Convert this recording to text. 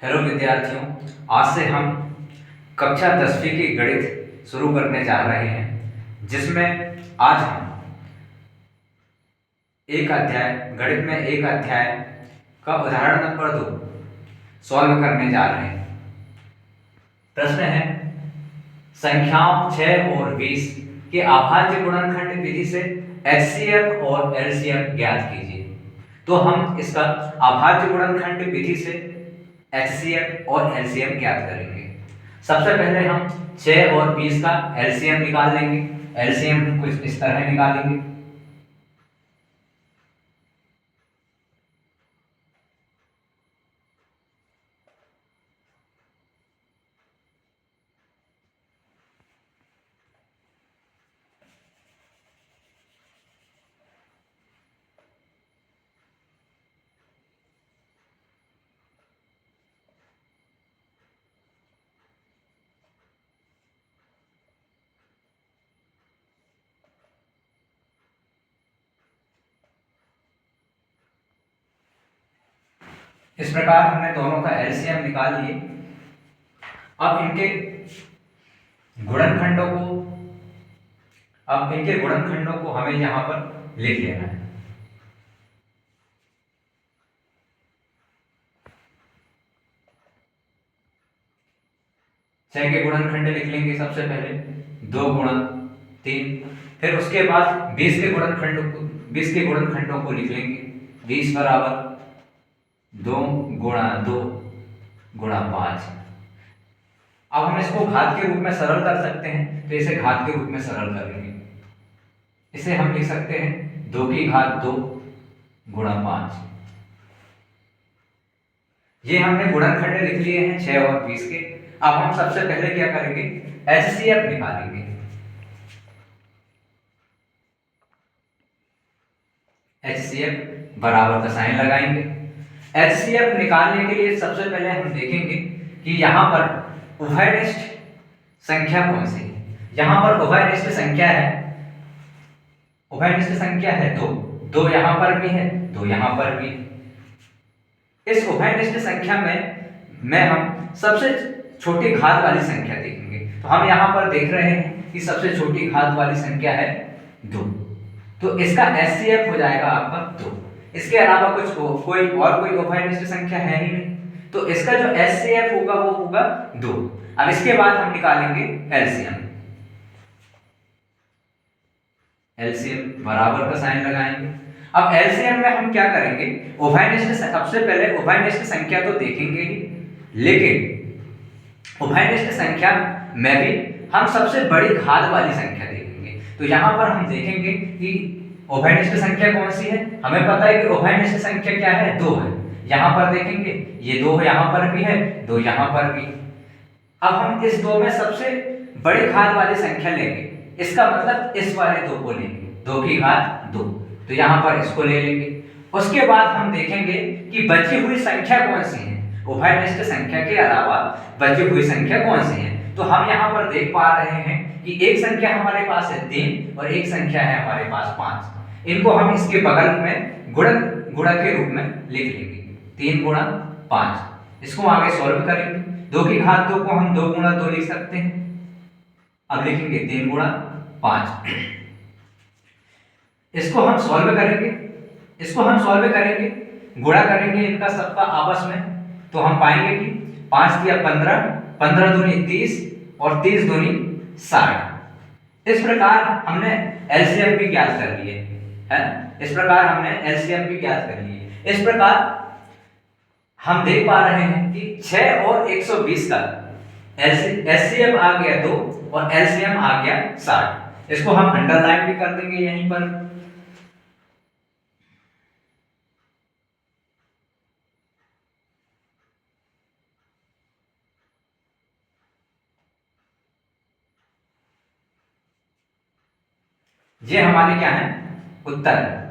Hello विद्यार्थियों, आज से हम कक्षा 10वीं की गणित शुरू करने जा रहे हैं, जिसमें आज हम एक अध्याय गणित में एक अध्याय का उदाहरण नंबर 2 सॉल्व करने जा रहे हैं। प्रश्न है, संख्याओं 6 और 20 के अभाज्य गुणनखंड विधि से एचसीएफ और एलसीएम ज्ञात कीजिए। तो हम इसका अभाज्य गुणनखंड विधि से एचसीएफ और एलसीएम ज्ञात करेंगे। सबसे पहले हम 6 और 20 का एलसीएम निकाल लेंगे। एलसीएम कुछ इस तरह निकालेंगे। इस प्रकार हमने दोनों का एलसीएम निकाल लिए। अब इनके गुणनखंडों को हमें यहां पर लिख लेना है। छह के गुणनखंड लिख लेंगे सबसे पहले 2 गुणा 3। फिर उसके बाद 20 के गुणनखंडों को लिख लेंगे। 20 बराबर 2 गुणा 2 गुणा 5। अब हम इसको घात के रूप में सरल कर सकते हैं, तो इसे घात के रूप में सरल करेंगे। इसे हम लिख सकते हैं 2 की घात 2 गुणा 5। ये हमने गुणनखंड लिख लिए हैं 6 और 20 के। अब हम सबसे पहले क्या करेंगे, एचसीएफ निकालेंगे। एचसीएफ बराबर का साइन लगाएंगे। एचसीएफ निकालने के लिए सबसे पहले हम देखेंगे कि यहां पर उभयनिष्ठ संख्या कौन सी है। यहां पर उभयनिष्ठ संख्या है 2। 2 यहां पर भी है, 2 यहां पर भी। इस उभयनिष्ठ संख्या में हम सबसे छोटी घात वाली संख्या देखेंगे। तो हम यहां पर देख रहे हैं कि सबसे छोटी घात वाली संख्या है 2। तो इसका एचसीएफ हो जाएगा आपका 2। इसके अलावा कोई उभयनिष्ठ संख्या है ही नहीं, तो इसका जो एचसीएफ होगा वो होगा 2। अब इसके बाद हम निकालेंगे एलसीएम। एलसीएम बराबर का साइन लगाएंगे। अब एलसीएम में हम क्या करेंगे, सबसे पहले उभयनिष्ठ संख्या तो देखेंगे ही, लेकिन उभयनिष्ठ संख्या में भी हम सबसे बड़ी घात वाली संख्या देखेंगे। तो यहां पर हम देखेंगे कि उभयनिष्ठ संख्या कौन सी है। हमें पता है कि उभयनिष्ठ संख्या क्या है, 2 है। यहां पर देखेंगे ये 2 यहां पर भी है, 2 यहां पर भी। अब हम इस 2 में सबसे बड़ी घात वाली संख्या लेंगे। इसका मतलब इस वाले 2 को लेंगे, 2 की घात 2। तो यहां पर इसको ले लेंगे। उसके बाद हम देखेंगे कि बची हुई संख्या कौन सी है। उभयनिष्ठ संख्या के अलावा बची हुई संख्या कौन सी है। तो हम यहां पर देख पा रहे हैं कि एक संख्या हमारे पास है 3 और एक संख्या है हमारे पास 5। इनको हम इसके बगल में गुणक के रूप में लिख लेंगे, 3 गुणा 5। इसको आगे सॉल्व करेंगे। 2 की घात 2 को हम 2 गुणा 2 लिख सकते हैं। अब लिखेंगे 3 गुणा 5। इसको हम सॉल्व करेंगे, गुणा करेंगे इनका सबका आपस में। तो हम पाएंगे कि 5 दिया 15, 15 दूनी 30 और 30 दूनी 60। इस प्रकार हमने एलसीएम भी ज्ञात कर लिए है। इस प्रकार हम देख पा रहे हैं कि 6 और 120 का एचसीएफ आ गया 2 और एलसीएम आ गया 60। इसको हम अंडरलाइन भी कर देंगे यहीं पर। ये हमारे क्या है, उत्तर है।